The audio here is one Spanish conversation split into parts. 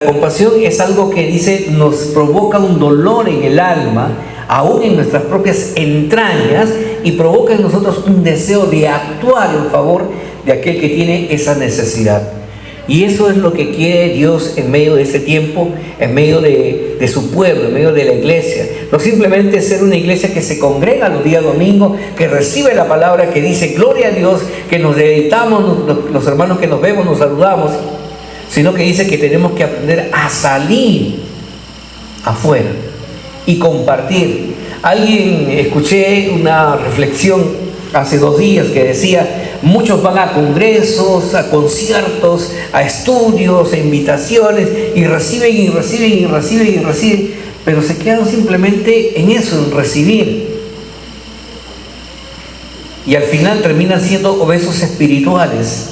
La compasión es algo que dice nos provoca un dolor en el alma, aún en nuestras propias entrañas, y provoca en nosotros un deseo de actuar en favor de aquel que tiene esa necesidad. Y eso es lo que quiere Dios en medio de este tiempo, en medio de su pueblo, en medio de la iglesia. No simplemente ser una iglesia que se congrega los días domingos, que recibe la palabra, que dice gloria a Dios, que nos deleitamos, los hermanos que nos vemos, nos saludamos, sino que dice que tenemos que aprender a salir afuera y compartir. Escuché una reflexión hace 2 días que decía: muchos van a congresos, a conciertos, a estudios, a invitaciones, y reciben, pero se quedan simplemente en eso, en recibir. Y al final terminan siendo obesos espirituales.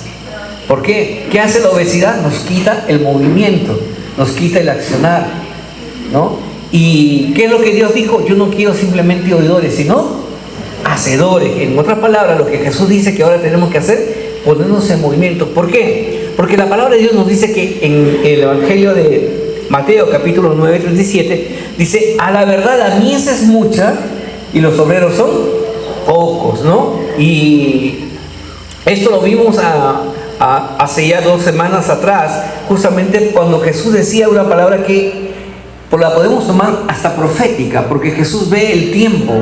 ¿Por qué? ¿Qué hace la obesidad? Nos quita el movimiento, nos quita el accionar, ¿no? ¿Y qué es lo que Dios dijo? Yo no quiero simplemente oidores, sino hacedores. En otras palabras, lo que Jesús dice que ahora tenemos que hacer, ponernos en movimiento. ¿Por qué? Porque la palabra de Dios nos dice que en el Evangelio de Mateo, capítulo 9, 37, dice: a la verdad la mies es mucha y los obreros son pocos, ¿no? Y esto lo vimos hace ya 2 semanas atrás, justamente cuando Jesús decía una palabra que la podemos tomar hasta profética, porque Jesús ve el tiempo,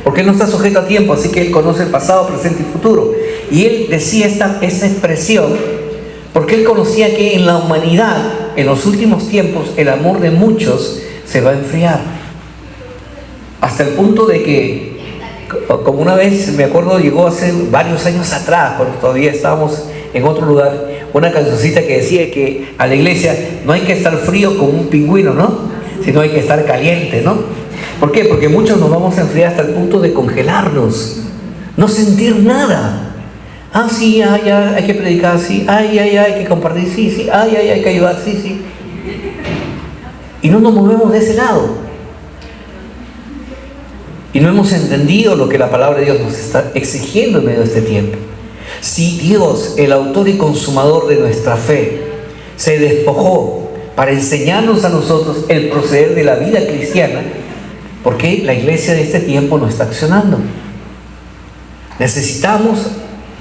porque Él no está sujeto a tiempo, así que Él conoce el pasado, presente y futuro. Y Él decía esta expresión porque Él conocía que en la humanidad, en los últimos tiempos, el amor de muchos se va a enfriar, hasta el punto de que, como una vez, me acuerdo, llegó hace varios años atrás, cuando todavía estábamos en otro lugar, una cancioncita que decía que a la iglesia no hay que estar frío como un pingüino, ¿no? Sino hay que estar caliente, ¿no? ¿Por qué? Porque muchos nos vamos a enfriar hasta el punto de congelarnos, no sentir nada. Ah, sí, hay que predicar, sí, hay que compartir, sí, hay que ayudar, sí. Y no nos movemos de ese lado. Y no hemos entendido lo que la palabra de Dios nos está exigiendo en medio de este tiempo. Si Dios, el autor y consumador de nuestra fe, se despojó para enseñarnos a nosotros el proceder de la vida cristiana, ¿por qué la iglesia de este tiempo no está accionando? Necesitamos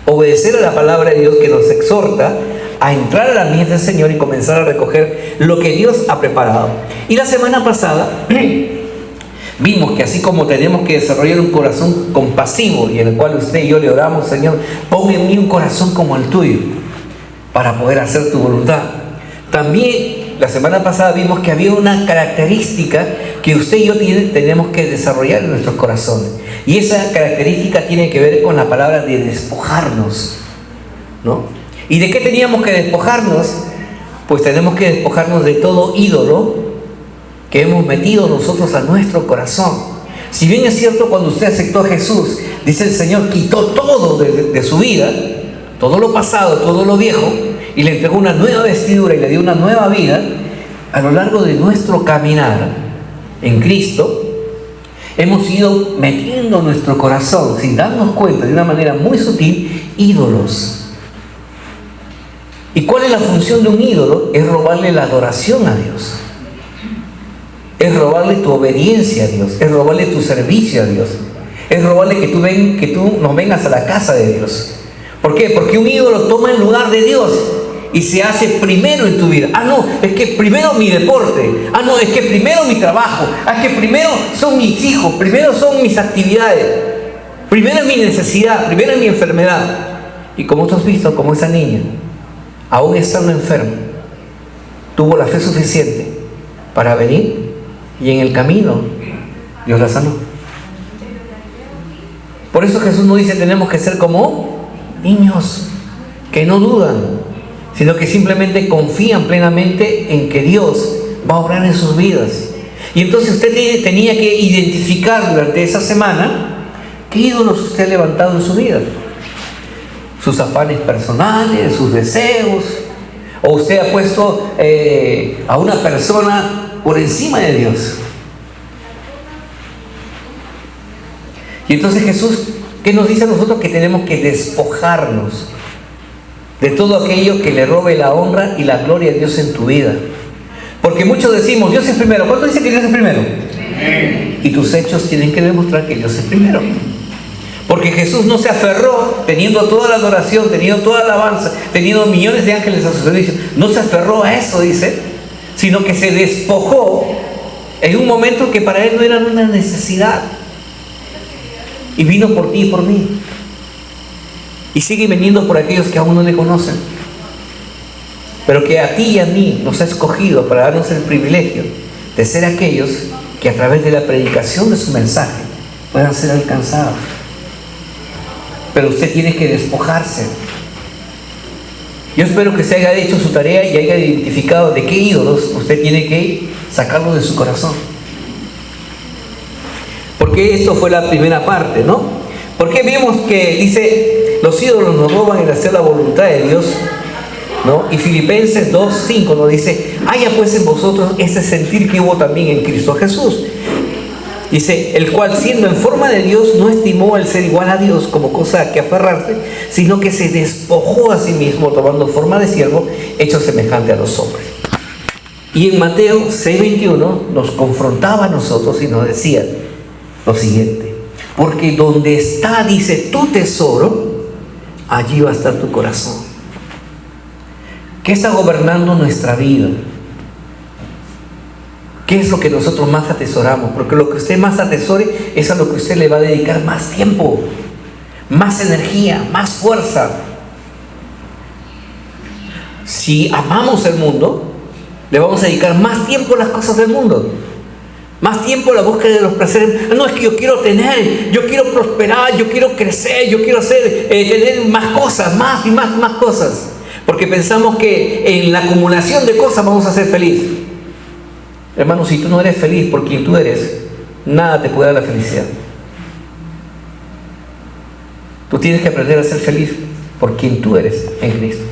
obedecer a la palabra de Dios que nos exhorta a entrar a la mies del Señor y comenzar a recoger lo que Dios ha preparado. Y la semana pasada vimos que así como tenemos que desarrollar un corazón compasivo, y en el cual usted y yo le oramos: Señor, pon en mí un corazón como el tuyo para poder hacer tu voluntad. También la semana pasada vimos que había una característica que usted y yo tenemos que desarrollar en nuestros corazones, y esa característica tiene que ver con la palabra de despojarnos, ¿no? ¿Y de qué teníamos que despojarnos? Pues tenemos que despojarnos de todo ídolo que hemos metido nosotros a nuestro corazón. Si bien es cierto, cuando usted aceptó a Jesús, dice el Señor, quitó todo de su vida, todo lo pasado, todo lo viejo, y le entregó una nueva vestidura y le dio una nueva vida. A lo largo de nuestro caminar en Cristo, hemos ido metiendo en nuestro corazón, sin darnos cuenta, de una manera muy sutil, ídolos. ¿Y cuál es la función de un ídolo? Es robarle la adoración a Dios, es robarle tu obediencia a Dios, es robarle tu servicio a Dios, es robarle que tú nos vengas a la casa de Dios. ¿Por qué? Porque un ídolo toma el lugar de Dios y se hace primero en tu vida. Ah, no, es que primero mi deporte. Ah, no, es que primero mi trabajo. Ah, es que primero son mis hijos, primero son mis actividades, primero es mi necesidad, primero es mi enfermedad. Y como tú has visto, como esa niña, aún estando enferma, tuvo la fe suficiente para venir, y en el camino Dios la sanó. Por eso Jesús nos dice: tenemos que ser como niños que no dudan, sino que simplemente confían plenamente en que Dios va a obrar en sus vidas. Y entonces usted tenía que identificar durante esa semana qué ídolos usted ha levantado en su vida, sus afanes personales, sus deseos, o usted ha puesto a una persona por encima de Dios. Y entonces Jesús, ¿qué nos dice a nosotros? Que tenemos que despojarnos de todo aquello que le robe la honra y la gloria a Dios en tu vida. Porque muchos decimos, Dios es primero. ¿Cuánto dice que Dios es primero? Amén. Y tus hechos tienen que demostrar que Dios es primero. Porque Jesús no se aferró, teniendo toda la adoración, teniendo toda la alabanza, teniendo millones de ángeles a su servicio. No se aferró a eso, dice, sino que se despojó en un momento que para él no era una necesidad. Y vino por ti y por mí. Y sigue viniendo por aquellos que aún no le conocen. Pero que a ti y a mí nos ha escogido para darnos el privilegio de ser aquellos que a través de la predicación de su mensaje puedan ser alcanzados. Pero usted tiene que despojarse. Yo espero que se haya hecho su tarea y haya identificado de qué ídolos usted tiene que sacarlo de su corazón. Porque esto fue la primera parte, ¿no? Porque vemos que dice, los ídolos nos roban el hacer la voluntad de Dios, ¿no? Y Filipenses 2:5 nos dice, haya pues en vosotros ese sentir que hubo también en Cristo Jesús. Dice, el cual siendo en forma de Dios no estimó el ser igual a Dios como cosa a que aferrarse, sino que se despojó a sí mismo tomando forma de siervo, hecho semejante a los hombres. Y en Mateo 6:21 nos confrontaba a nosotros y nos decía lo siguiente, porque donde está, dice, tu tesoro, allí va a estar tu corazón. ¿Qué está gobernando nuestra vida? ¿Qué es lo que nosotros más atesoramos? Porque lo que usted más atesore es a lo que usted le va a dedicar más tiempo, más energía, más fuerza. Si amamos el mundo, le vamos a dedicar más tiempo a las cosas del mundo, más tiempo a la búsqueda de los placeres. No, es que yo quiero tener, yo quiero prosperar, yo quiero crecer, yo quiero tener más cosas, más y más cosas. Porque pensamos que en la acumulación de cosas vamos a ser felices. Hermano, si tú no eres feliz por quien tú eres, nada te puede dar la felicidad. Tú tienes que aprender a ser feliz por quien tú eres en Cristo.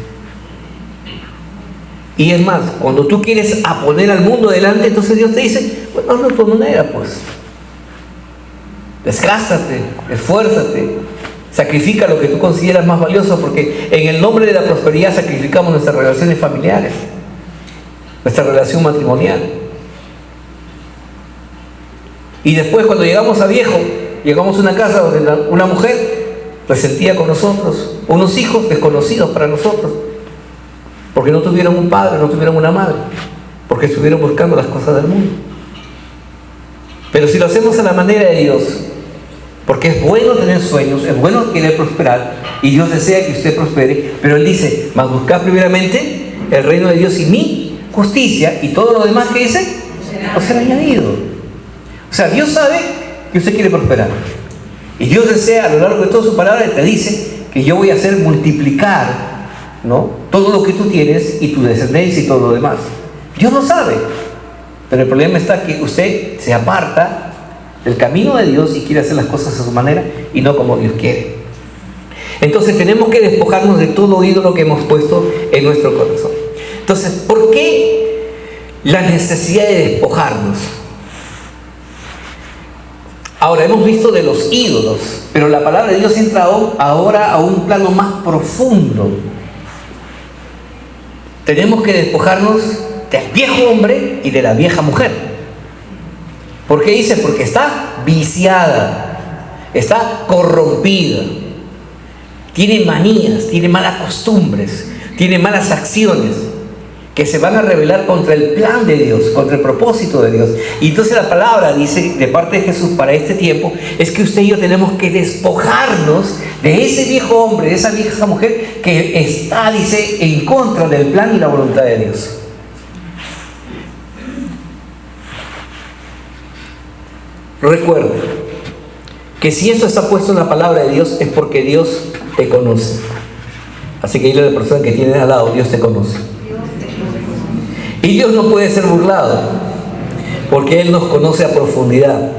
Y es más, cuando tú quieres poner al mundo delante, entonces Dios te dice, bueno, hazlo de tu manera, pues. Desgástate, esfuérzate, sacrifica lo que tú consideras más valioso, porque en el nombre de la prosperidad sacrificamos nuestras relaciones familiares, nuestra relación matrimonial. Y después, cuando llegamos a viejo, llegamos a una casa donde una mujer resentía con nosotros, unos hijos desconocidos para nosotros, porque no tuvieron un padre, no tuvieron una madre, porque estuvieron buscando las cosas del mundo. Pero si lo hacemos a la manera de Dios, porque es bueno tener sueños, es bueno querer prosperar, y Dios desea que usted prospere, pero Él dice, mas buscad primeramente el reino de Dios y mi justicia, y todo lo demás que dice, os será añadido. O sea, Dios sabe que usted quiere prosperar. Y Dios desea, a lo largo de toda su palabra, te dice que yo voy a hacer multiplicar, ¿no?, todo lo que tú tienes y tu descendencia y todo lo demás. Dios lo sabe. Pero el problema está que usted se aparta del camino de Dios y quiere hacer las cosas a su manera y no como Dios quiere. Entonces tenemos que despojarnos de todo ídolo que hemos puesto en nuestro corazón. Entonces, ¿por qué la necesidad de despojarnos? Ahora, hemos visto de los ídolos, pero la palabra de Dios entra ahora a un plano más profundo. Tenemos que despojarnos del viejo hombre y de la vieja mujer. ¿Por qué dice? Porque está viciada, está corrompida, tiene manías, tiene malas costumbres, tiene malas acciones que se van a rebelar contra el plan de Dios, contra el propósito de Dios. Y entonces la palabra dice, de parte de Jesús para este tiempo, es que usted y yo tenemos que despojarnos de ese viejo hombre, de esa vieja mujer que está, dice, en contra del plan y la voluntad de Dios. Recuerda que si esto está puesto en la palabra de Dios es porque Dios te conoce. Así que dile a la persona que tiene al lado, Dios te conoce. Y Dios no puede ser burlado, porque Él nos conoce a profundidad.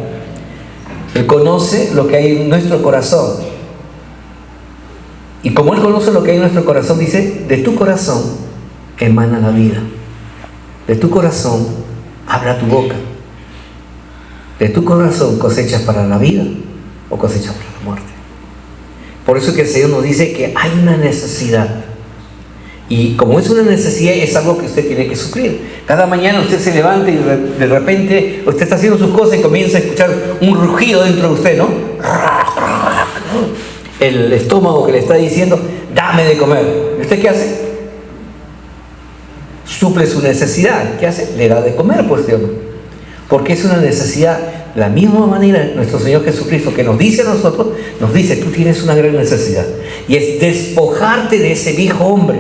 Él conoce lo que hay en nuestro corazón. Y como Él conoce lo que hay en nuestro corazón, dice, de tu corazón emana la vida. De tu corazón abra tu boca. De tu corazón cosechas para la vida o cosechas para la muerte. Por eso que el Señor nos dice que hay una necesidad. Y como es una necesidad, es algo que usted tiene que suplir. Cada mañana usted se levanta y de repente usted está haciendo sus cosas y comienza a escuchar un rugido dentro de usted, ¿no? El estómago que le está diciendo, dame de comer. ¿Y usted qué hace? Suple su necesidad. ¿Qué hace? Le da de comer, pues, Dios. Porque es una necesidad. De la misma manera, nuestro Señor Jesucristo, que nos dice a nosotros, nos dice, tú tienes una gran necesidad. Y es despojarte de ese viejo hombre.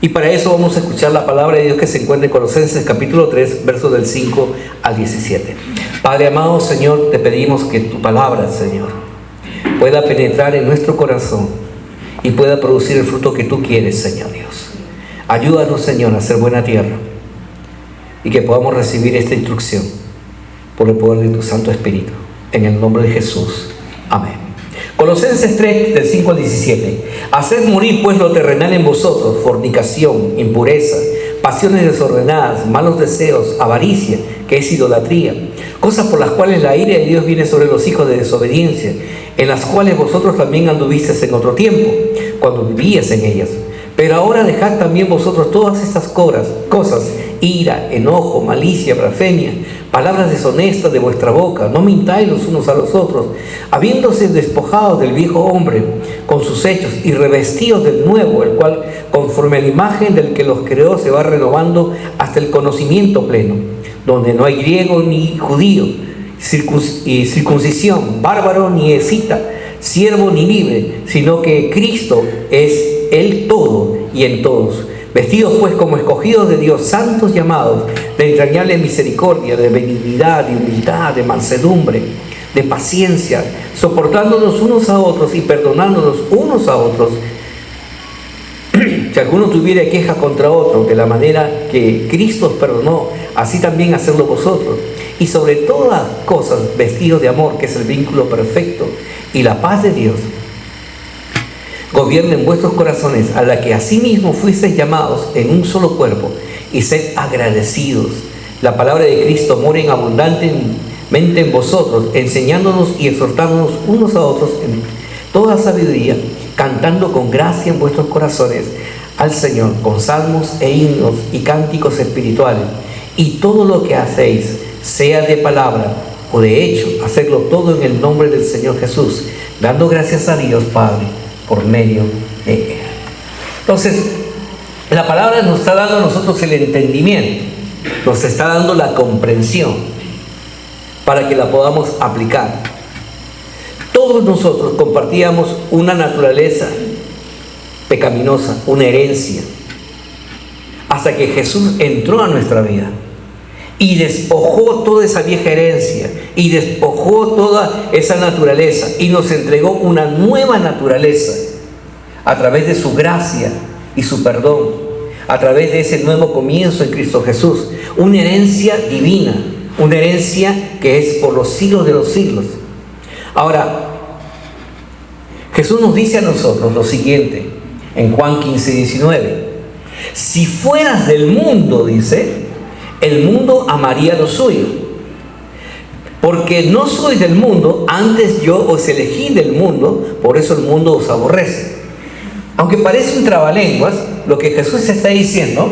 Y para eso vamos a escuchar la palabra de Dios que se encuentra en Colosenses capítulo 3, versos del 5 al 17. Padre amado, Señor, te pedimos que tu palabra, Señor, pueda penetrar en nuestro corazón y pueda producir el fruto que tú quieres, Señor Dios. Ayúdanos, Señor, a ser buena tierra y que podamos recibir esta instrucción por el poder de tu Santo Espíritu. En el nombre de Jesús. Amén. Colosenses 3, del 5 al 17. Haced morir pues lo terrenal en vosotros: fornicación, impureza, pasiones desordenadas, malos deseos, avaricia, que es idolatría, cosas por las cuales la ira de Dios viene sobre los hijos de desobediencia, en las cuales vosotros también anduvisteis en otro tiempo, cuando vivíais en ellas. Pero ahora dejad también vosotros todas estas cosas, ira, enojo, malicia, blasfemia, palabras deshonestas de vuestra boca. No mintáis los unos a los otros, habiéndose despojados del viejo hombre con sus hechos y revestidos del nuevo, el cual conforme a la imagen del que los creó se va renovando hasta el conocimiento pleno, donde no hay griego ni judío, circuncisión, bárbaro ni escita, siervo ni libre, sino que Cristo es el todo y en todos. Vestidos pues como escogidos de Dios, santos llamados, de entrañable misericordia, de benignidad, de humildad, de mansedumbre, de paciencia, soportándonos unos a otros y perdonándonos unos a otros. Si alguno tuviera queja contra otro, de la manera que Cristo os perdonó, así también hacedlo vosotros. Y sobre todas cosas, vestidos de amor, que es el vínculo perfecto, y la paz de Dios gobierne en vuestros corazones, a la que asimismo fuisteis llamados en un solo cuerpo, y sed agradecidos. La palabra de Cristo more abundantemente en vosotros, enseñándonos y exhortándonos unos a otros en toda sabiduría, cantando con gracia en vuestros corazones al Señor, con salmos e himnos y cánticos espirituales. Y todo lo que hacéis, sea de palabra o de hecho, hacedlo todo en el nombre del Señor Jesús, dando gracias a Dios Padre por medio de Él. Entonces, la palabra nos está dando a nosotros el entendimiento, nos está dando la comprensión para que la podamos aplicar. Todos nosotros compartíamos una naturaleza pecaminosa, una herencia, hasta que Jesús entró a nuestra vida y despojó toda esa vieja herencia y despojó toda esa naturaleza y nos entregó una nueva naturaleza a través de su gracia y su perdón, a través de ese nuevo comienzo en Cristo Jesús, una herencia divina, una herencia que es por los siglos de los siglos. Ahora, Jesús nos dice a nosotros lo siguiente en Juan 15, 19: si fueras del mundo, dice, el mundo amaría lo suyo, porque no sois del mundo, antes yo os elegí del mundo, por eso el mundo os aborrece. Aunque parece un trabalenguas, lo que Jesús está diciendo,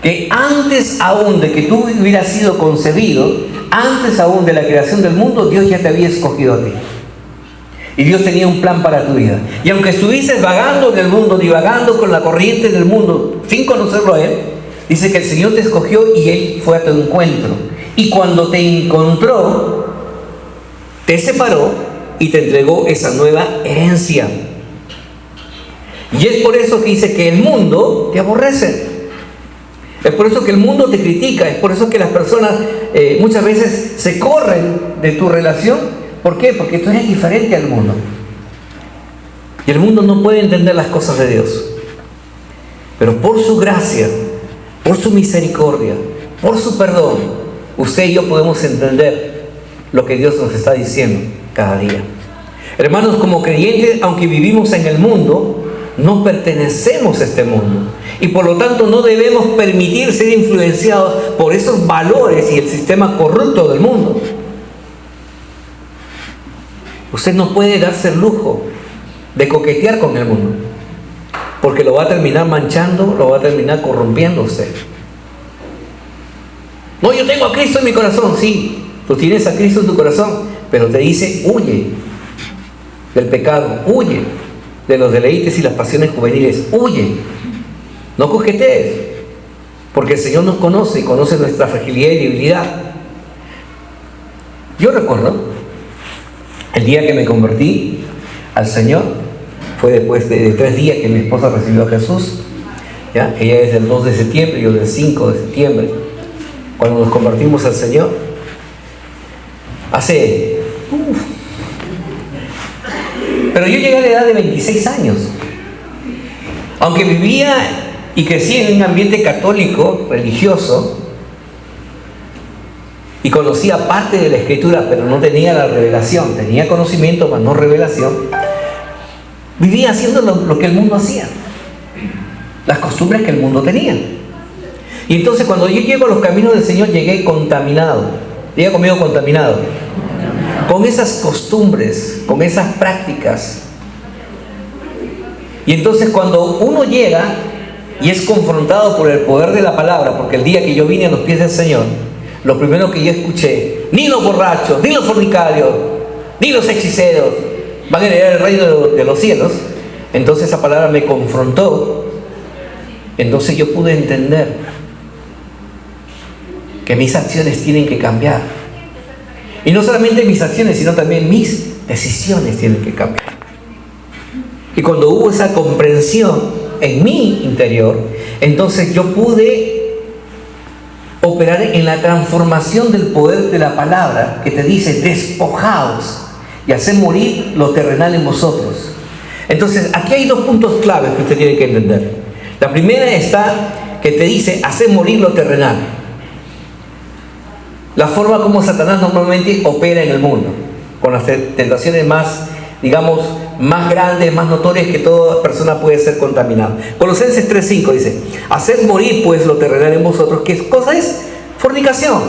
que antes aún de que tú hubieras sido concebido, antes aún de la creación del mundo, Dios ya te había escogido a ti. Y Dios tenía un plan para tu vida. Y aunque estuvieses vagando en el mundo, divagando con la corriente del mundo, sin conocerlo a Él, dice que el Señor te escogió y Él fue a tu encuentro. Y cuando te encontró, te separó y te entregó esa nueva herencia. Y es por eso que dice que el mundo te aborrece. Es por eso que el mundo te critica. Es por eso que las personas muchas veces se corren de tu relación. ¿Por qué? Porque tú eres diferente al mundo. Y el mundo no puede entender las cosas de Dios. Pero por su gracia, por su misericordia, por su perdón, usted y yo podemos entender lo que Dios nos está diciendo cada día. Hermanos, como creyentes, aunque vivimos en el mundo, no pertenecemos a este mundo. Y por lo tanto no debemos permitir ser influenciados por esos valores y el sistema corrupto del mundo. Usted no puede darse el lujo de coquetear con el mundo. porque lo va a terminar manchando, lo va a terminar corrompiendo usted. No, yo tengo a Cristo en mi corazón. Sí, tú tienes a Cristo en tu corazón, pero te dice, huye del pecado, huye de los deleites y las pasiones juveniles, huye, no coquetees, porque el Señor nos conoce y conoce nuestra fragilidad y debilidad. Yo recuerdo el día que me convertí al Señor, fue después de 3 días que mi esposa recibió a Jesús, ¿ya? Ella es del 2 de septiembre, yo del 5 de septiembre, cuando nos convertimos al Señor, pero yo llegué a la edad de 26 años. Aunque vivía y crecí en un ambiente católico, religioso, y conocía parte de la Escritura, pero no tenía la revelación, tenía conocimiento, mas no revelación, vivía haciendo lo que el mundo hacía, las costumbres que el mundo tenía. Y entonces cuando yo llego a los caminos del Señor, llegué contaminado. Diga conmigo, contaminado. Con esas costumbres, con esas prácticas. Y entonces cuando uno llega y es confrontado por el poder de la palabra, porque el día que yo vine a los pies del Señor, lo primero que yo escuché, ni los borrachos, ni los fornicarios, ni los hechiceros van a heredar el reino de los cielos. Entonces esa palabra me confrontó. Entonces yo pude entender que mis acciones tienen que cambiar. Y no solamente mis acciones, sino también mis decisiones tienen que cambiar. Y cuando hubo esa comprensión en mi interior, entonces yo pude operar en la transformación del poder de la palabra que te dice, despojaos y haced morir lo terrenal en vosotros. Entonces, aquí hay 2 puntos claves que usted tiene que entender. La primera está que te dice, haced morir lo terrenal. La forma como Satanás normalmente opera en el mundo, con las tentaciones más, digamos, más grandes, más notorias, que toda persona puede ser contaminada. Colosenses 3:5 dice, haced morir pues lo terrenal en vosotros. ¿Qué cosa es? Fornicación.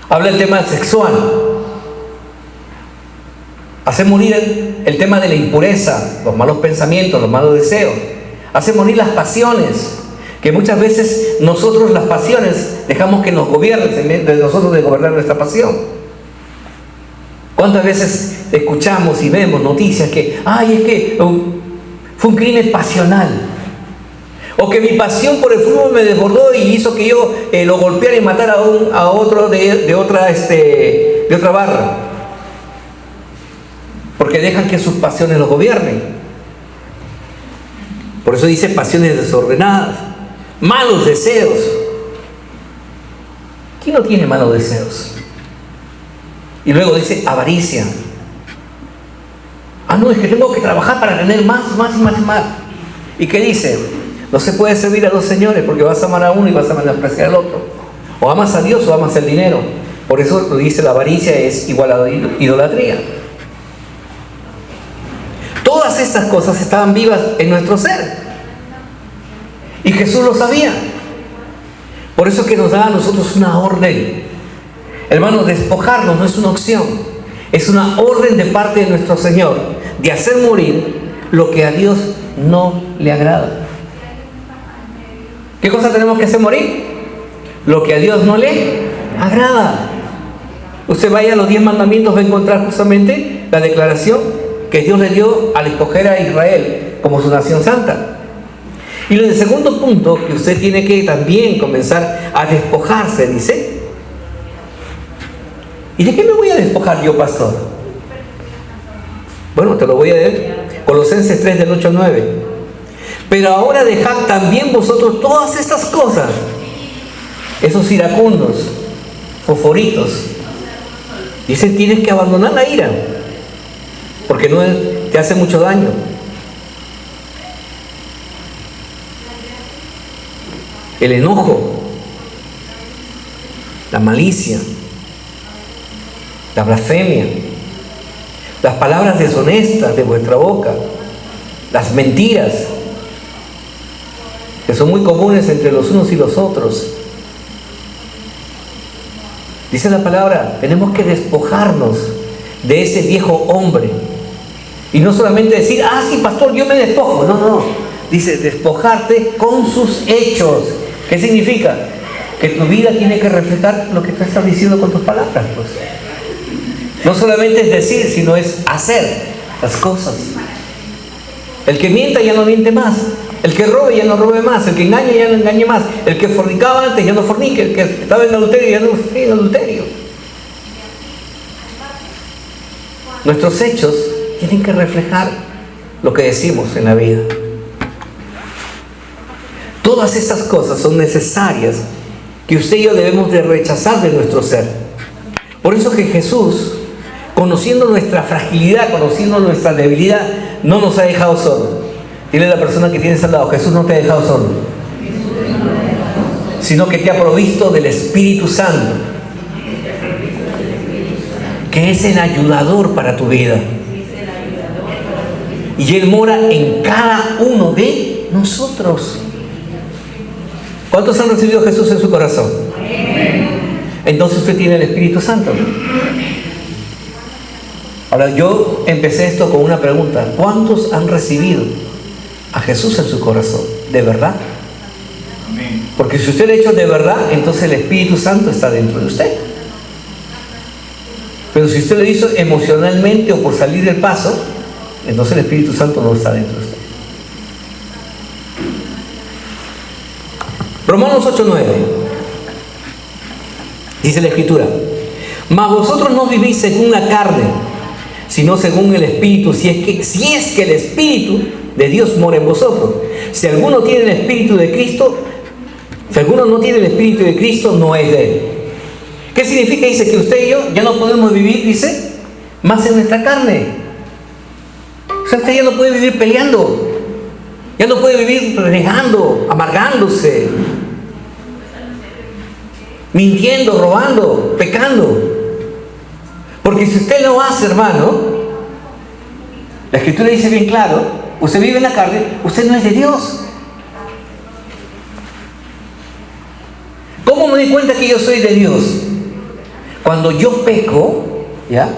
Habla el tema sexual. Hace morir el tema de la impureza, los malos pensamientos, los malos deseos. Hace morir las pasiones, que muchas veces nosotros las pasiones dejamos que nos gobiernen en vez de nosotros de gobernar nuestra pasión. ¿Cuántas veces escuchamos y vemos noticias que, es que fue un crimen pasional? O que mi pasión por el fútbol me desbordó y hizo que yo lo golpeara y matara a otro de otra barra. Porque dejan que sus pasiones los gobiernen. Por eso dice pasiones desordenadas, malos deseos. ¿Quién no tiene malos deseos? Y luego dice avaricia. No, es que tengo que trabajar para tener más y más. ¿Y qué dice? No se puede servir a 2 señores, porque vas a amar a uno y vas a menospreciar al otro. O amas a Dios o amas el dinero. Por eso lo dice, la avaricia es igual a idolatría. Todas estas cosas estaban vivas en nuestro ser. Y Jesús lo sabía. Por eso es que nos da a nosotros una orden. Hermanos, despojarnos no es una opción. Es una orden de parte de nuestro Señor de hacer morir lo que a Dios no le agrada. ¿Qué cosa tenemos que hacer morir? Lo que a Dios no le agrada. Usted vaya a los 10 mandamientos, va a encontrar justamente la declaración que Dios le dio al escoger a Israel como su nación santa. Y el segundo punto que usted tiene que también comenzar a despojarse, dice. ¿Y de qué me voy a despojar yo, pastor? Bueno, te lo voy a leer. Colosenses 3 del 8 al 9. Pero ahora dejad también vosotros todas estas cosas, esos iracundos, fosforitos. Dice, tienes que abandonar la ira, porque no te hace mucho daño. El enojo, la malicia, la blasfemia, las palabras deshonestas de vuestra boca, las mentiras, que son muy comunes entre los unos y los otros. Dice la palabra, tenemos que despojarnos de ese viejo hombre. Y no solamente decir, sí, pastor, yo me despojo. No. dice despojarte con sus hechos. ¿Qué significa? Que tu vida tiene que reflejar lo que tú estás diciendo con tus palabras, pues. No solamente es decir, sino es hacer las cosas. El que mienta ya no miente más. El que robe ya no robe más. El que engaña ya no engañe más. El que fornicaba antes ya no fornique. El que estaba en adulterio ya no esté en adulterio. Nuestros hechos tienen que reflejar lo que decimos en la vida. Todas estas cosas son necesarias que usted y yo debemos de rechazar de nuestro ser. Por eso que Jesús, conociendo nuestra fragilidad, conociendo nuestra debilidad, no nos ha dejado solos. Dile a la persona que tienes al lado: Jesús no te ha dejado solo, sino que te ha provisto del Espíritu Santo, que es el ayudador para tu vida. Y Él mora en cada uno de nosotros. ¿Cuántos han recibido a Jesús en su corazón? Entonces usted tiene el Espíritu Santo. Ahora, yo empecé esto con una pregunta: ¿cuántos han recibido a Jesús en su corazón? ¿De verdad? Porque si usted lo ha hecho de verdad, entonces el Espíritu Santo está dentro de usted. Pero si usted lo hizo emocionalmente o por salir del paso, entonces el Espíritu Santo no está dentro de usted. Romanos 8:9 dice la Escritura: mas vosotros no vivís según la carne, sino según el Espíritu, si es que el Espíritu de Dios mora en vosotros. Si alguno tiene el Espíritu de Cristo, si alguno no tiene el Espíritu de Cristo, no es de Él. ¿Qué significa? Dice que usted y yo ya no podemos vivir, dice, más en nuestra carne. O sea, usted ya no puede vivir peleando, ya no puede vivir renegando, amargándose, mintiendo, robando, pecando. Porque si usted lo hace, hermano, la Escritura dice bien claro: usted vive en la carne, usted no es de Dios. ¿Cómo me doy cuenta que yo soy de Dios? Cuando yo peco, ¿ya?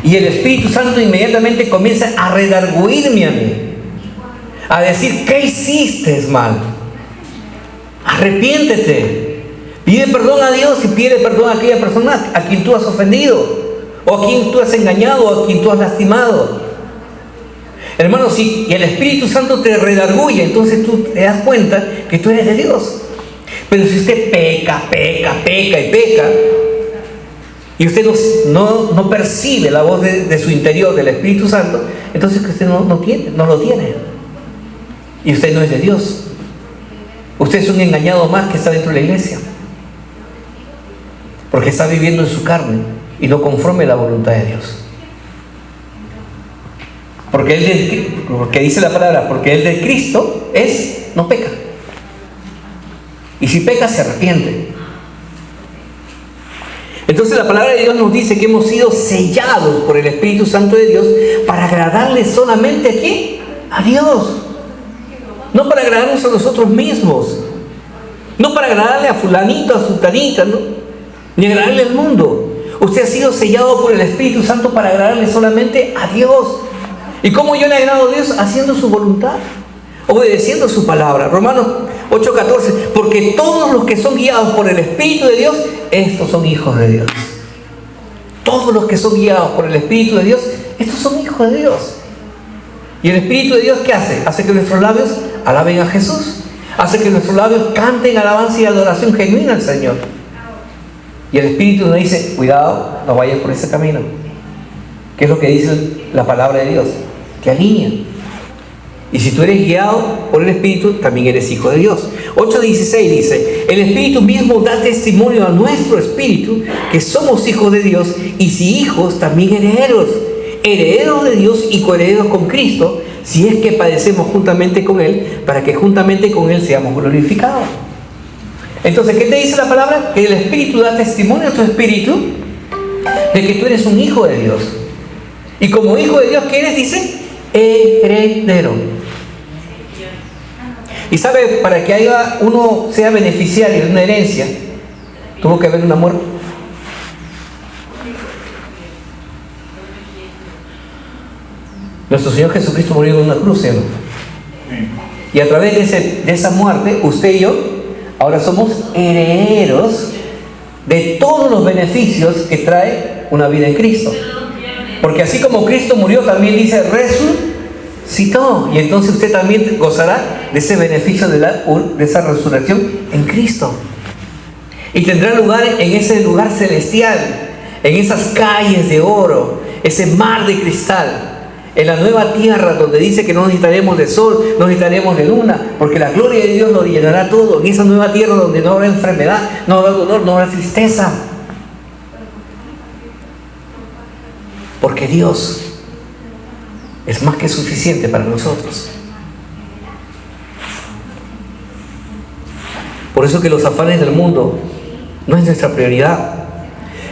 Y el Espíritu Santo inmediatamente comienza a redarguirme a mí, a decir: ¿qué hiciste mal? Arrepiéntete, pide perdón a Dios y pide perdón a aquella persona a quien tú has ofendido, o a quien tú has engañado, o a quien tú has lastimado. Hermano, si el Espíritu Santo te redarguye, entonces tú te das cuenta que tú eres de Dios. Pero si usted peca, y usted no percibe la voz de su interior, del Espíritu Santo, entonces usted no lo tiene. Y usted no es de Dios. Usted es un engañado más que está dentro de la iglesia, porque está viviendo en su carne y no conforme a la voluntad de Dios. Porque dice la palabra: porque el de Cristo no peca. Y si peca, se arrepiente. Entonces la palabra de Dios nos dice que hemos sido sellados por el Espíritu Santo de Dios para agradarle solamente ¿a quién? A Dios. No para agradarnos a nosotros mismos. No para agradarle a fulanito, a sultanita, ¿no? Ni agradarle al mundo. Usted ha sido sellado por el Espíritu Santo para agradarle solamente a Dios. ¿Y cómo yo le agrado a Dios? Haciendo su voluntad, obedeciendo su palabra. Romanos 8:14: porque todos los que son guiados por el Espíritu de Dios, estos son hijos de Dios. Todos los que son guiados por el Espíritu de Dios, estos son hijos de Dios. ¿Y el Espíritu de Dios qué hace? Hace que nuestros labios alaben a Jesús. Hace que nuestros labios canten alabanza y adoración genuina al Señor. Y el Espíritu nos dice: cuidado, no vayas por ese camino. ¿Qué es lo que dice la palabra de Dios? Que alinea. Y si tú eres guiado por el Espíritu, también eres hijo de Dios. 8:16 dice: el Espíritu mismo da testimonio a nuestro espíritu que somos hijos de Dios, y si hijos, también herederos de Dios y coherederos con Cristo, si es que padecemos juntamente con Él, para que juntamente con Él seamos glorificados. Entonces, ¿qué te dice la palabra? Que el Espíritu da testimonio a tu espíritu de que tú eres un hijo de Dios. Y como hijo de Dios, ¿qué eres? Dice: heredero. Y sabe, para que uno sea beneficiario de una herencia, tuvo que haber una muerte. Nuestro Señor Jesucristo murió en una cruz, ¿no? Y a través de esa muerte, usted y yo, ahora somos herederos de todos los beneficios que trae una vida en Cristo. Porque así como Cristo murió, también dice resucitó. Y entonces usted también gozará de ese beneficio de esa resurrección en Cristo. Y tendrá lugar en ese lugar celestial, en esas calles de oro, ese mar de cristal, en la nueva tierra donde dice que no necesitaremos de sol, no necesitaremos de luna, porque la gloria de Dios lo llenará todo. En esa nueva tierra donde no habrá enfermedad, no habrá dolor, no habrá tristeza. Porque Dios es más que suficiente para nosotros. Por eso que los afanes del mundo no es nuestra prioridad.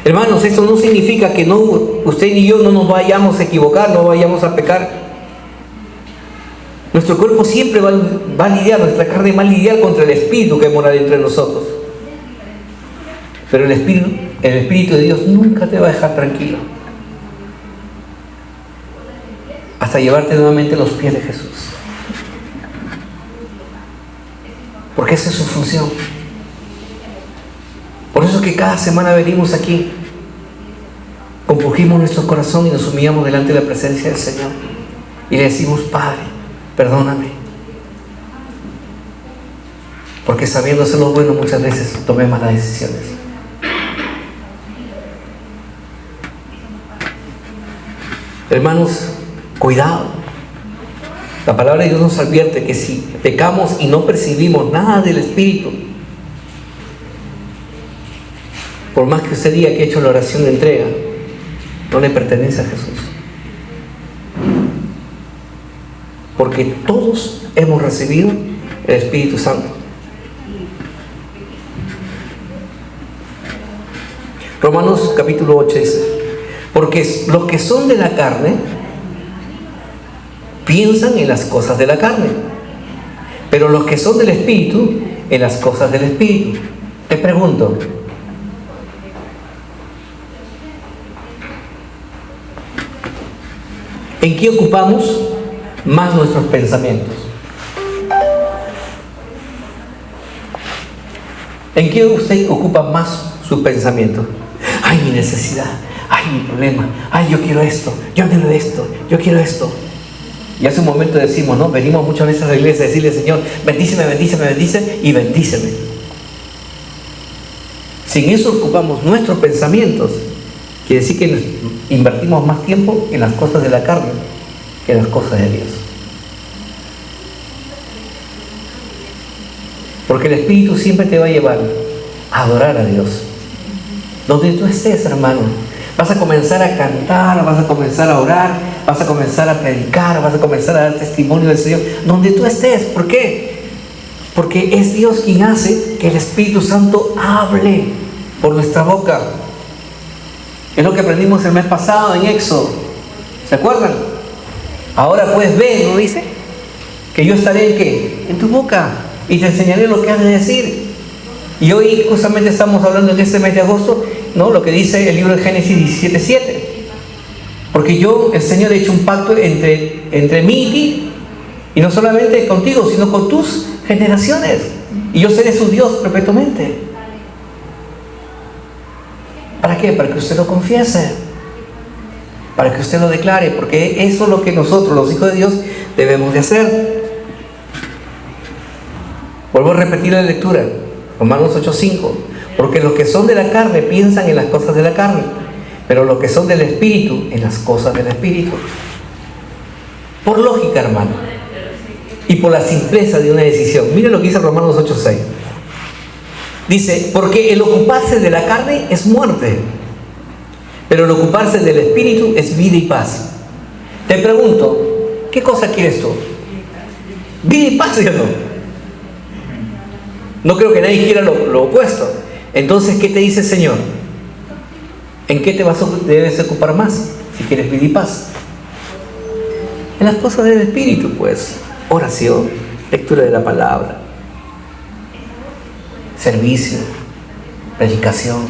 Hermanos, esto no significa que usted y yo no nos vayamos a equivocar, no vayamos a pecar. Nuestro cuerpo siempre va a lidiar, nuestra carne va a lidiar contra el Espíritu que mora dentro de nosotros. Pero el Espíritu de Dios nunca te va a dejar tranquilo hasta llevarte nuevamente a los pies de Jesús. Porque esa es su función. Por eso es que cada semana venimos aquí, compungimos nuestro corazón y nos humillamos delante de la presencia del Señor y le decimos: Padre, perdóname, porque sabiendo hacer lo bueno muchas veces tomé malas decisiones. Hermanos, cuidado. La palabra de Dios nos advierte que si pecamos y no percibimos nada del Espíritu, por más que usted diga que ha hecho la oración de entrega, no le pertenece a Jesús. Porque todos hemos recibido el Espíritu Santo. Romanos capítulo 8 dice: porque los que son de la carne piensan en las cosas de la carne, pero los que son del Espíritu en las cosas del Espíritu. Te pregunto, ¿en qué ocupamos más nuestros pensamientos? ¿En qué usted ocupa más sus pensamientos? Ay, mi necesidad, ay, mi problema, ay, yo quiero esto, yo anhelo esto, yo quiero esto. Y hace un momento decimos, ¿no? Venimos muchas veces a la iglesia a decirle: Señor, bendíceme, bendíceme, bendíceme y bendíceme. Si en eso ocupamos nuestros pensamientos, quiere decir que invertimos más tiempo en las cosas de la carne que en las cosas de Dios. Porque el Espíritu siempre te va a llevar a adorar a Dios. Donde tú estés, hermano, vas a comenzar a cantar, vas a comenzar a orar, vas a comenzar a predicar, vas a comenzar a dar testimonio del Señor. Donde tú estés. ¿Por qué? Porque es Dios quien hace que el Espíritu Santo hable por nuestra boca. Es lo que aprendimos el mes pasado en Éxodo. ¿Se acuerdan? Ahora pues ve, ¿no dice? Que yo estaré ¿en qué? En tu boca. Y te enseñaré lo que has de decir. Y hoy justamente estamos hablando en este mes de agosto, ¿no? Lo que dice el libro de Génesis 17:7. Porque yo, el Señor, he hecho un pacto entre mí y ti. Y no solamente contigo, sino con tus generaciones. Y yo seré su Dios perpetuamente. ¿Para qué? Para que usted lo confiese, para que usted lo declare, porque eso es lo que nosotros, los hijos de Dios, debemos de hacer. Vuelvo a repetir la lectura, Romanos 8:5. Porque los que son de la carne piensan en las cosas de la carne, pero los que son del Espíritu, en las cosas del Espíritu. Por lógica, hermano, y por la simpleza de una decisión. Mire lo que dice Romanos 8:6. Dice: porque el ocuparse de la carne es muerte, pero el ocuparse del Espíritu es vida y paz. Te pregunto, ¿qué cosa quieres tú? ¿Vida y paz, ¿sí o no? No creo que nadie quiera lo opuesto. Entonces, ¿qué te dice el Señor? ¿En qué debes ocupar más si quieres vida y paz? En las cosas del Espíritu, pues. Oración, lectura de la palabra, servicio, predicación.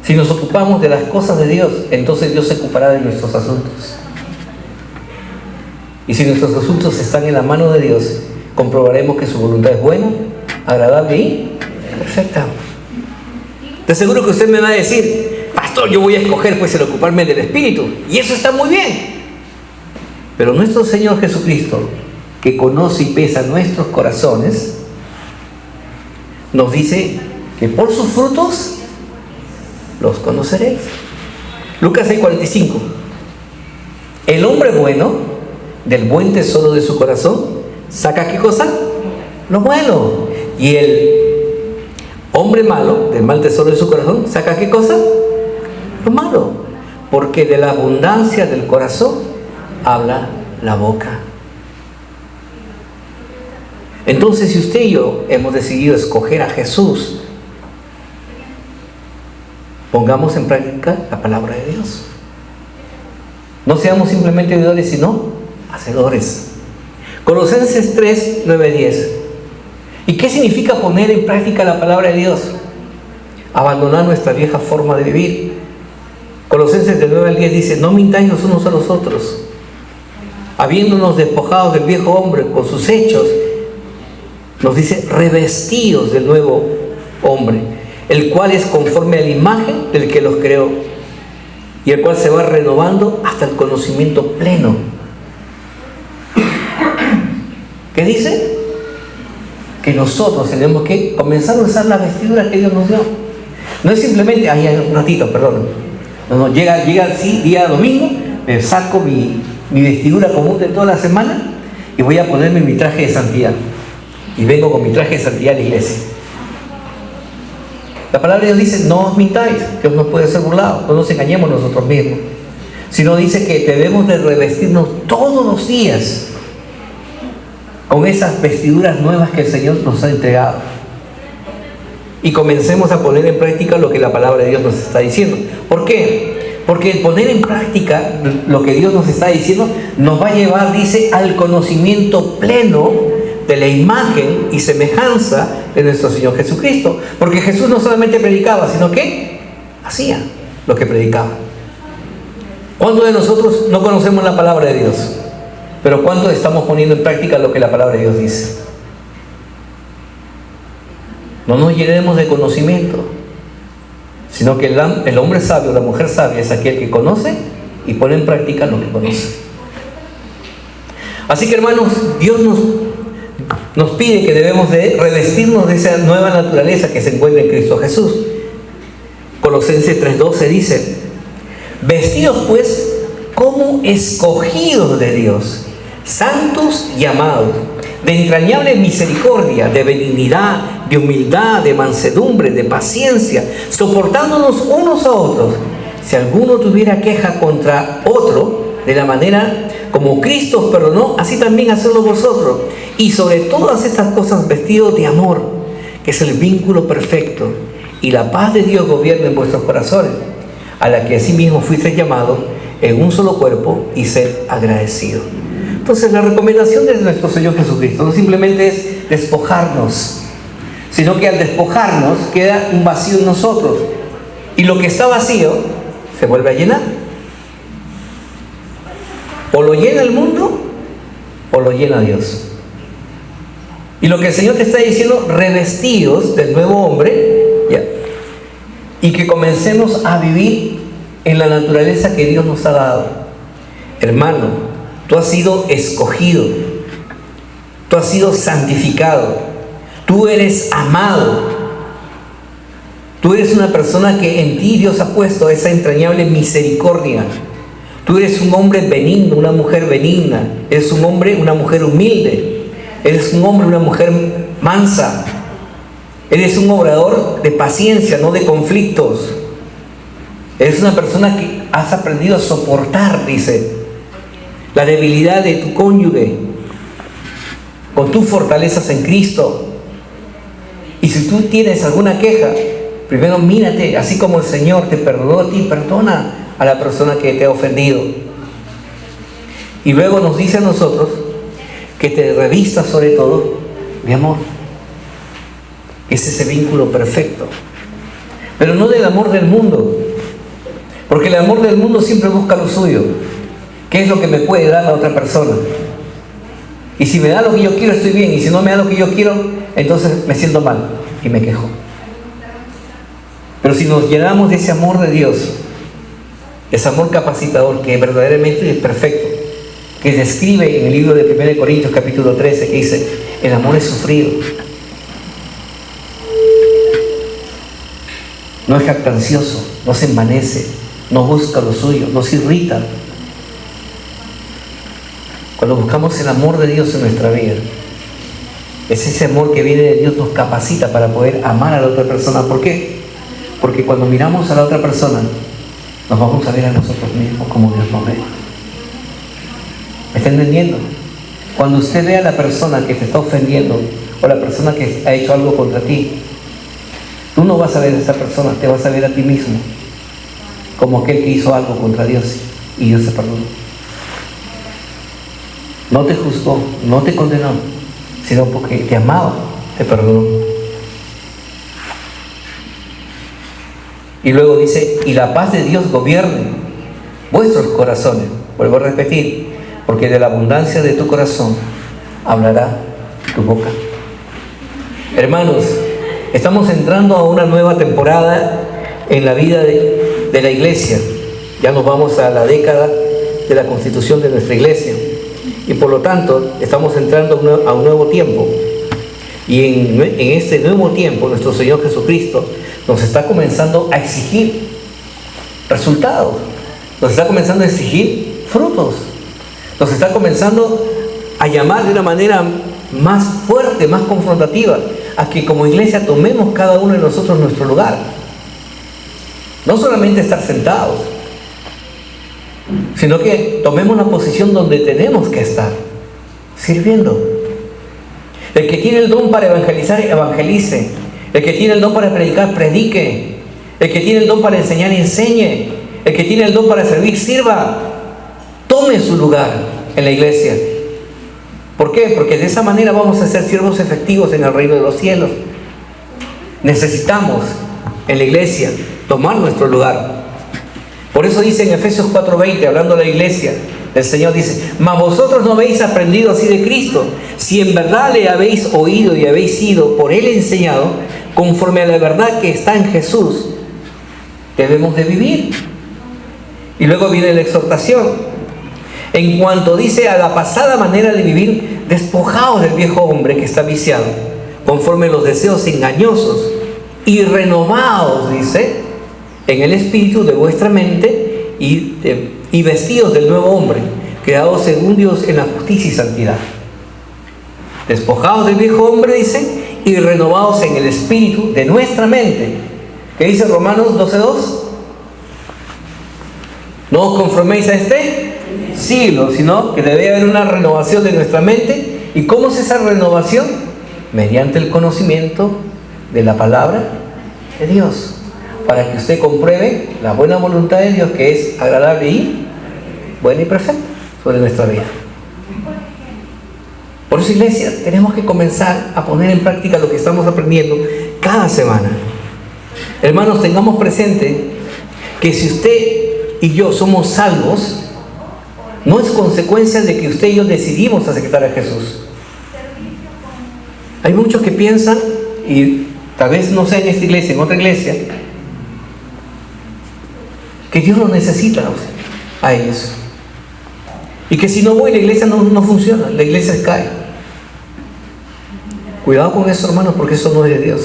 Si nos ocupamos de las cosas de Dios, entonces Dios se ocupará de nuestros asuntos. Y si nuestros asuntos están en la mano de Dios, comprobaremos que su voluntad es buena, agradable y perfecta. De seguro que usted me va a decir: pastor, yo voy a escoger pues el ocuparme del Espíritu, y eso está muy bien. Pero nuestro Señor Jesucristo, que conoce y pesa nuestros corazones, nos dice que por sus frutos los conoceréis. Lucas 6:45. El hombre bueno, del buen tesoro de su corazón, saca ¿qué cosa? Lo bueno. Y el hombre malo, del mal tesoro de su corazón, saca ¿qué cosa? Lo malo. Porque de la abundancia del corazón habla la boca. Entonces, si usted y yo hemos decidido escoger a Jesús, pongamos en práctica la palabra de Dios. No seamos simplemente oidores, sino hacedores. Colosenses 3, 9, 10. ¿Y qué significa poner en práctica la palabra de Dios? Abandonar nuestra vieja forma de vivir. Colosenses del 9 al 10 dice: no mintáis los unos a los otros, habiéndonos despojados del viejo hombre con sus hechos, nos dice, revestidos del nuevo hombre, el cual es conforme a la imagen del que los creó, y el cual se va renovando hasta el conocimiento pleno. ¿Qué dice? Que nosotros tenemos que comenzar a usar las vestiduras que Dios nos dio. No es simplemente, un ratito, perdón. No, llega así, día domingo, me saco mi vestidura común de toda la semana y voy a ponerme mi traje de santidad. Y vengo con mi traje de santidad a la iglesia. La palabra de Dios dice: no os mintáis, Dios no puede ser burlado, no nos engañemos nosotros mismos. Sino dice que debemos de revestirnos todos los días con esas vestiduras nuevas que el Señor nos ha entregado. Y comencemos a poner en práctica lo que la palabra de Dios nos está diciendo. ¿Por qué? Porque el poner en práctica lo que Dios nos está diciendo nos va a llevar, dice, al conocimiento pleno de la imagen y semejanza de nuestro Señor Jesucristo. Porque Jesús no solamente predicaba, sino que hacía lo que predicaba. ¿Cuántos de nosotros no conocemos la palabra de Dios? Pero ¿cuántos estamos poniendo en práctica lo que la palabra de Dios dice? No nos llenemos de conocimiento, sino que el hombre sabio, la mujer sabia es aquel que conoce y pone en práctica lo que conoce. Así que, hermanos, Dios nos pide que debemos de revestirnos de esa nueva naturaleza que se encuentra en Cristo Jesús. Colosenses 3:12 dice: vestidos pues como escogidos de Dios, santos y amados, de entrañable misericordia, de benignidad, de humildad, de mansedumbre, de paciencia, soportándonos unos a otros. Si alguno tuviera queja contra otro, de la manera como Cristo os perdonó, así también hacedlo vosotros. Y sobre todas estas cosas vestidos de amor, que es el vínculo perfecto, y la paz de Dios gobierna en vuestros corazones, a la que asimismo fuisteis llamados en un solo cuerpo, y sed agradecidos. Entonces, la recomendación de nuestro Señor Jesucristo no simplemente es despojarnos, sino que al despojarnos queda un vacío en nosotros, y lo que está vacío se vuelve a llenar. O lo llena el mundo o lo llena Dios. Y lo que el Señor te está diciendo: revestidos del nuevo hombre, ¿ya? Y que comencemos a vivir en la naturaleza que Dios nos ha dado. Hermano, tú has sido escogido, tú has sido santificado, tú eres amado, tú eres una persona que en ti Dios ha puesto esa entrañable misericordia. Tú eres un hombre benigno, una mujer benigna, eres un hombre, una mujer humilde, eres un hombre, una mujer mansa, eres un obrador de paciencia, no de conflictos. Eres una persona que has aprendido a soportar, dice, la debilidad de tu cónyuge con tus fortalezas en Cristo. Y si tú tienes alguna queja, primero mírate, así como el Señor te perdonó a ti, perdona a la persona que te ha ofendido. Y luego nos dice a nosotros que te revistas sobre todo de amor. Es ese vínculo perfecto, pero no del amor del mundo, porque el amor del mundo siempre busca lo suyo. ¿Qué es lo que me puede dar la otra persona? Y si me da lo que yo quiero, estoy bien. Y si no me da lo que yo quiero, entonces me siento mal y me quejo. Pero si nos llenamos de ese amor de Dios, ese amor capacitador que verdaderamente es perfecto, que describe en el libro de 1 Corintios capítulo 13, que dice, el amor es sufrido, no es jactancioso, no se envanece, no busca lo suyo, no se irrita. Cuando buscamos el amor de Dios en nuestra vida, es ese amor que viene de Dios, nos capacita para poder amar a la otra persona. ¿Por qué? Porque cuando miramos a la otra persona, nos vamos a ver a nosotros mismos como Dios nos ve. ¿Me está entendiendo? Cuando usted ve a la persona que te está ofendiendo o la persona que ha hecho algo contra ti, tú no vas a ver a esa persona, te vas a ver a ti mismo como aquel que hizo algo contra Dios y Dios se perdonó. No te juzgó, no te condenó, sino porque te amaba, te perdonó. Y luego dice, y la paz de Dios gobierne vuestros corazones. Vuelvo a repetir, porque de la abundancia de tu corazón hablará tu boca. Hermanos, estamos entrando a una nueva temporada en la vida de la iglesia. Ya nos vamos a la década de la constitución de nuestra iglesia. Y por lo tanto, estamos entrando a un nuevo tiempo. Y en este nuevo tiempo, nuestro Señor Jesucristo nos está comenzando a exigir resultados. Nos está comenzando a exigir frutos. Nos está comenzando a llamar de una manera más fuerte, más confrontativa, a que como iglesia tomemos cada uno de nosotros nuestro lugar. No solamente estar sentados, sino que tomemos la posición donde tenemos que estar, sirviendo. El que tiene el don para evangelizar, evangelice. El que tiene el don para predicar, predique. El que tiene el don para enseñar, enseñe. El que tiene el don para servir, sirva. Tome su lugar en la iglesia. ¿Por qué? Porque de esa manera vamos a ser siervos efectivos en el reino de los cielos. Necesitamos en la iglesia tomar nuestro lugar. Por eso dice en Efesios 4:20, hablando de la iglesia, el Señor dice, mas vosotros no habéis aprendido así de Cristo, si en verdad le habéis oído y habéis sido por Él enseñado, conforme a la verdad que está en Jesús, debemos de vivir. Y luego viene la exhortación. En cuanto dice a la pasada manera de vivir, despojaos del viejo hombre que está viciado, conforme a los deseos engañosos, y renovaos, dice, en el espíritu de vuestra mente y vestidos del nuevo hombre, creados según Dios en la justicia y santidad. Despojados del viejo hombre, dice, y renovados en el espíritu de nuestra mente. ¿Qué dice Romanos 12:2? No os conforméis a este siglo, sino que debe haber una renovación de nuestra mente. ¿Y cómo es esa renovación? Mediante el conocimiento de la palabra de Dios, para que usted compruebe la buena voluntad de Dios, que es agradable y buena y perfecta sobre nuestra vida. Por eso, iglesia, tenemos que comenzar a poner en práctica lo que estamos aprendiendo cada semana. Hermanos, tengamos presente que si usted y yo somos salvos, no es consecuencia de que usted y yo decidimos aceptar a Jesús. Hay muchos que piensan, y tal vez no sea en esta iglesia, en otra iglesia, que Dios los necesita a ellos. Y que si no voy, la iglesia no funciona, la iglesia se cae. Cuidado con eso, hermanos, porque eso no es de Dios.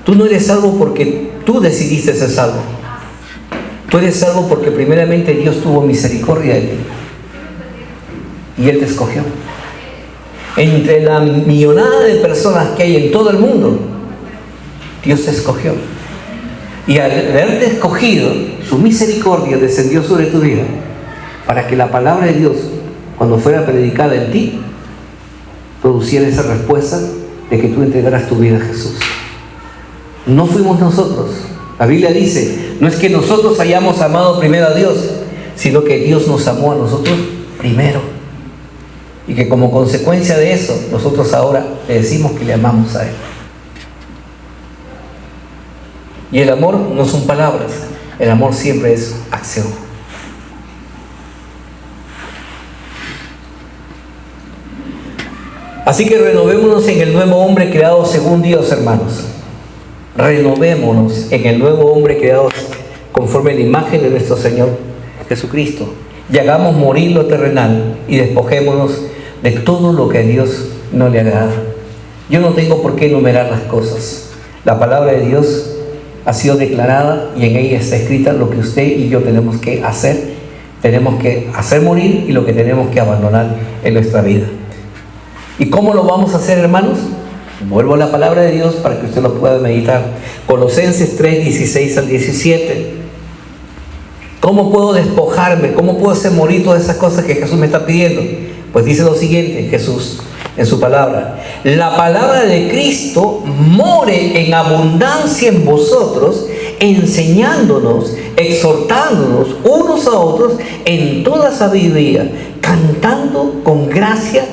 Tú no eres salvo porque tú decidiste ser salvo. Tú eres salvo porque primeramente Dios tuvo misericordia de ti. Y Él te escogió. Entre la millonada de personas que hay en todo el mundo, Dios te escogió. Y al haberte escogido, su misericordia descendió sobre tu vida para que la palabra de Dios, cuando fuera predicada en ti, produciera esa respuesta de que tú entregaras tu vida a Jesús. No fuimos nosotros. La Biblia dice, no es que nosotros hayamos amado primero a Dios, sino que Dios nos amó a nosotros primero. Y que como consecuencia de eso, nosotros ahora le decimos que le amamos a Él. Y el amor no son palabras, el amor siempre es acción. Así que renovémonos en el nuevo hombre creado según Dios, hermanos. Renovémonos en el nuevo hombre creado conforme a la imagen de nuestro Señor Jesucristo. Y hagamos morir lo terrenal y despojémonos de todo lo que a Dios no le agrada. Yo no tengo por qué enumerar las cosas. La palabra de Dios ha sido declarada y en ella está escrita lo que usted y yo tenemos que hacer. Tenemos que hacer morir y lo que tenemos que abandonar en nuestra vida. ¿Y cómo lo vamos a hacer, hermanos? Vuelvo a la palabra de Dios para que usted lo pueda meditar. Colosenses 3, 16 al 17. ¿Cómo puedo despojarme? ¿Cómo puedo hacer morir todas esas cosas que Jesús me está pidiendo? Pues dice lo siguiente, Jesús, en su palabra: la palabra de Cristo more en abundancia en vosotros, enseñándonos, exhortándonos unos a otros en toda sabiduría, cantando con gracia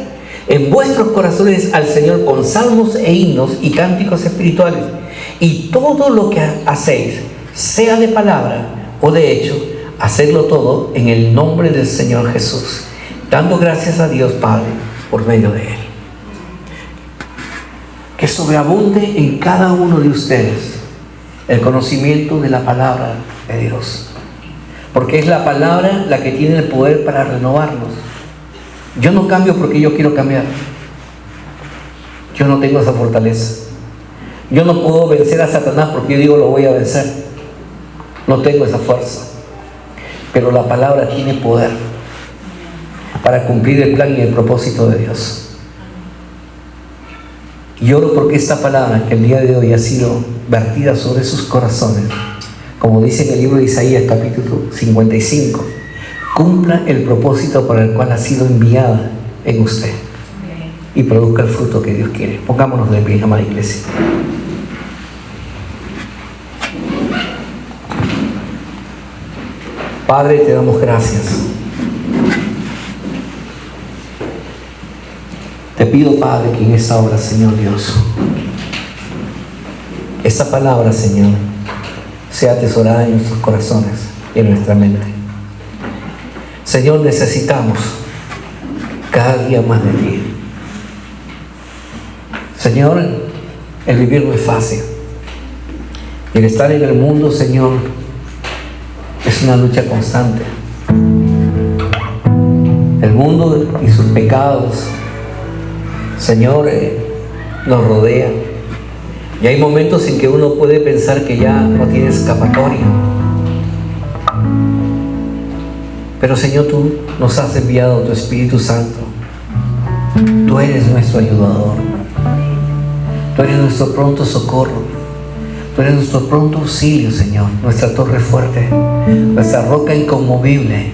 en vuestros corazones al Señor con salmos e himnos y cánticos espirituales. Y todo lo que hacéis, sea de palabra o de hecho, hacedlo todo en el nombre del Señor Jesús, dando gracias a Dios Padre por medio de Él. Que sobreabunde en cada uno de ustedes el conocimiento de la palabra de Dios, porque es la palabra la que tiene el poder para renovarnos. Yo no cambio porque yo quiero cambiar. Yo no tengo esa fortaleza. Yo no puedo vencer a Satanás porque yo digo lo voy a vencer. No tengo esa fuerza. Pero la palabra tiene poder para cumplir el plan y el propósito de Dios. Y oro porque esta palabra que el día de hoy ha sido vertida sobre sus corazones, como dice en el libro de Isaías capítulo 55, cumpla el propósito para el cual ha sido enviada en usted y produzca el fruto que Dios quiere. Pongámonos de pie, amada iglesia. Padre, te damos gracias. Te pido, Padre, que en esta hora, Señor Dios, esta palabra, Señor, sea atesorada en nuestros corazones y en nuestra mente. Señor, necesitamos cada día más de ti. Señor, el vivir no es fácil. Y el estar en el mundo, Señor, es una lucha constante. El mundo y sus pecados, Señor, nos rodean. Y hay momentos en que uno puede pensar que ya no tiene escapatoria. Pero Señor, tú nos has enviado tu Espíritu Santo. Tú eres nuestro ayudador. Tú eres nuestro pronto socorro. Tú eres nuestro pronto auxilio, Señor. Nuestra torre fuerte, nuestra roca inconmovible.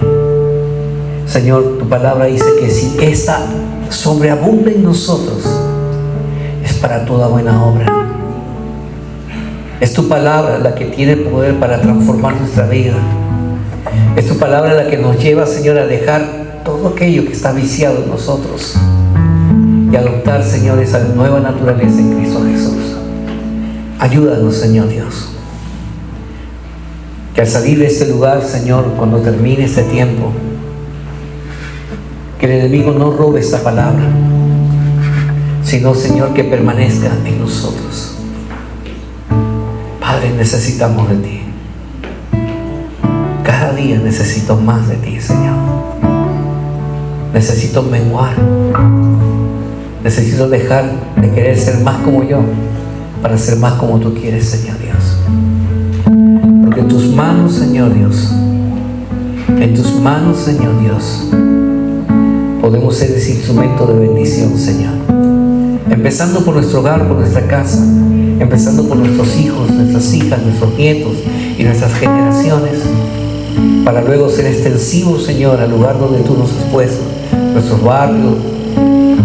Señor, tu palabra dice que si esta sobreabunda en nosotros, es para toda buena obra. Es tu palabra la que tiene poder para transformar nuestra vida. Es tu palabra la que nos lleva, Señor, a dejar todo aquello que está viciado en nosotros y adoptar, Señor, esa nueva naturaleza en Cristo Jesús. Ayúdanos, Señor Dios, que al salir de este lugar, Señor, cuando termine este tiempo, que el enemigo no robe esta palabra, sino, Señor, que permanezca en nosotros. Padre, necesitamos de ti. Cada día necesito más de ti, Señor. Necesito menguar. Necesito dejar de querer ser más como yo para ser más como tú quieres, Señor Dios. Porque en tus manos, Señor Dios, en tus manos, Señor Dios, podemos ser ese instrumento de bendición, Señor. Empezando por nuestro hogar, por nuestra casa, empezando por nuestros hijos, nuestras hijas, nuestros nietos y nuestras generaciones, para luego ser extensivos, Señor, al lugar donde tú nos has puesto, nuestros barrios,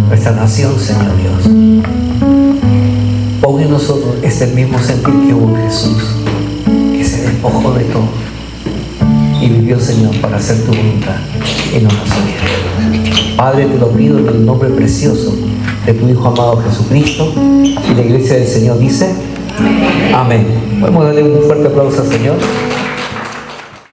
nuestra nación, Señor Dios. Pon en nosotros este mismo sentir que hubo en Jesús, que se despojó de todo y vivió, Señor, para hacer tu voluntad en nuestra vida. Padre, te lo pido en el nombre precioso de tu Hijo amado Jesucristo, y la iglesia del Señor dice amén. Podemos darle un fuerte aplauso al Señor.